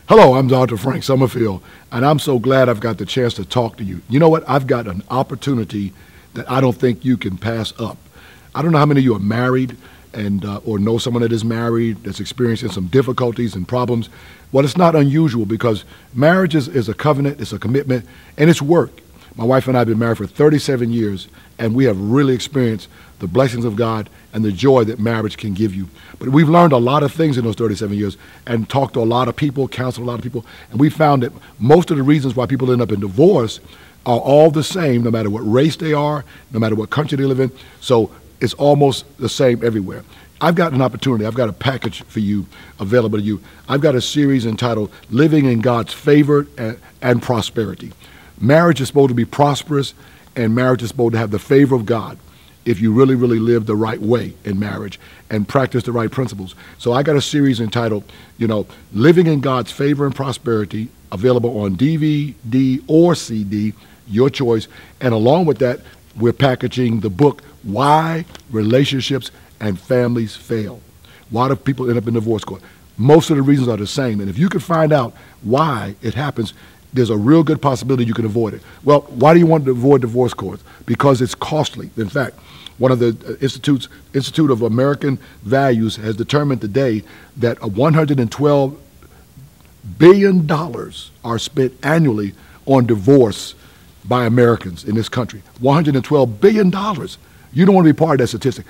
Hello, I'm Dr. Frank Summerfield, and I'm so glad I've got the chance to talk to you. You know what? I've got an opportunity that I don't think you can pass up. I don't know how many of you are married and or know someone that is married that's experiencing some difficulties and problems. Well, it's not unusual because marriage is a covenant, it's a commitment, and it's work. My wife and I have been married for 37 years, and we have really experienced the blessings of God and the joy that marriage can give you. But we've learned a lot of things in those 37 years and talked to a lot of people, counseled a lot of people, and we found that most of the reasons why people end up in divorce are all the same, no matter what race they are, no matter what country they live in. So it's almost the same everywhere. I've got an opportunity. I've got a package for you available to you. I've got a series entitled Living in God's Favor and Prosperity. Marriage is supposed to be prosperous, and marriage is supposed to have the favor of God if you really, really live the right way in marriage and practice the right principles. So I got a series entitled, Living in God's Favor and Prosperity, available on DVD or CD, your choice. And along with that, we're packaging the book, Why Relationships and Families Fail. Why do people end up in divorce court? Most of the reasons are the same. And if you can find out why it happens, there's a real good possibility you can avoid it. Well, why do you want to avoid divorce courts? Because it's costly. In fact, one of the Institute of American Values has determined today that $112 billion are spent annually on divorce by Americans in this country. $112 billion. You don't want to be part of that statistic.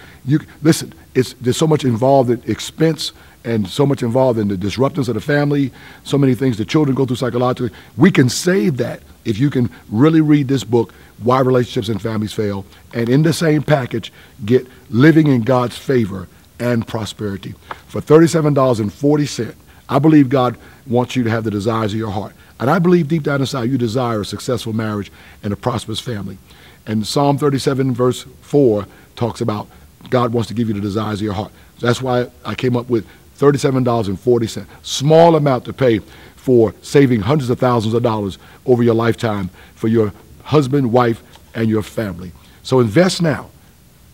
Listen, there's so much involved in expense and so much involved in the disruptions of the family, so many things the children go through psychologically. We can save that if you can really read this book, Why Relationships and Families Fail, and in the same package, get Living in God's Favor and Prosperity. For $37.40, I believe God wants you to have the desires of your heart. And I believe deep down inside you desire a successful marriage and a prosperous family. And Psalm 37 verse 4 talks about God wants to give you the desires of your heart. So that's why I came up with $37.40, small amount to pay for saving hundreds of thousands of dollars over your lifetime for your husband, wife, and your family. So invest now.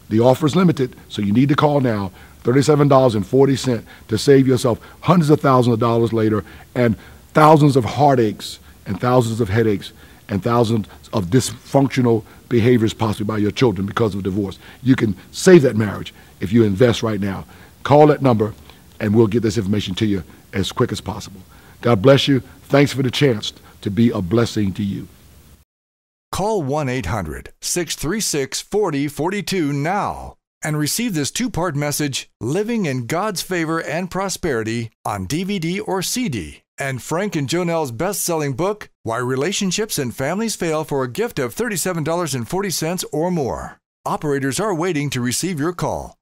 The offer is limited, so you need to call now, $37.40 to save yourself hundreds of thousands of dollars later and thousands of heartaches and thousands of headaches and thousands of dysfunctional behaviors possibly by your children because of divorce. You can save that marriage if you invest right now. Call that number and we'll get this information to you as quick as possible. God bless you. Thanks for the chance to be a blessing to you. Call 1-800-636-4042 now and receive this two-part message, Living in God's Favor and Prosperity, on DVD or CD, and Frank and Jonelle's best-selling book, Why Relationships and Families Fail, for a gift of $37.40 or more. Operators are waiting to receive your call.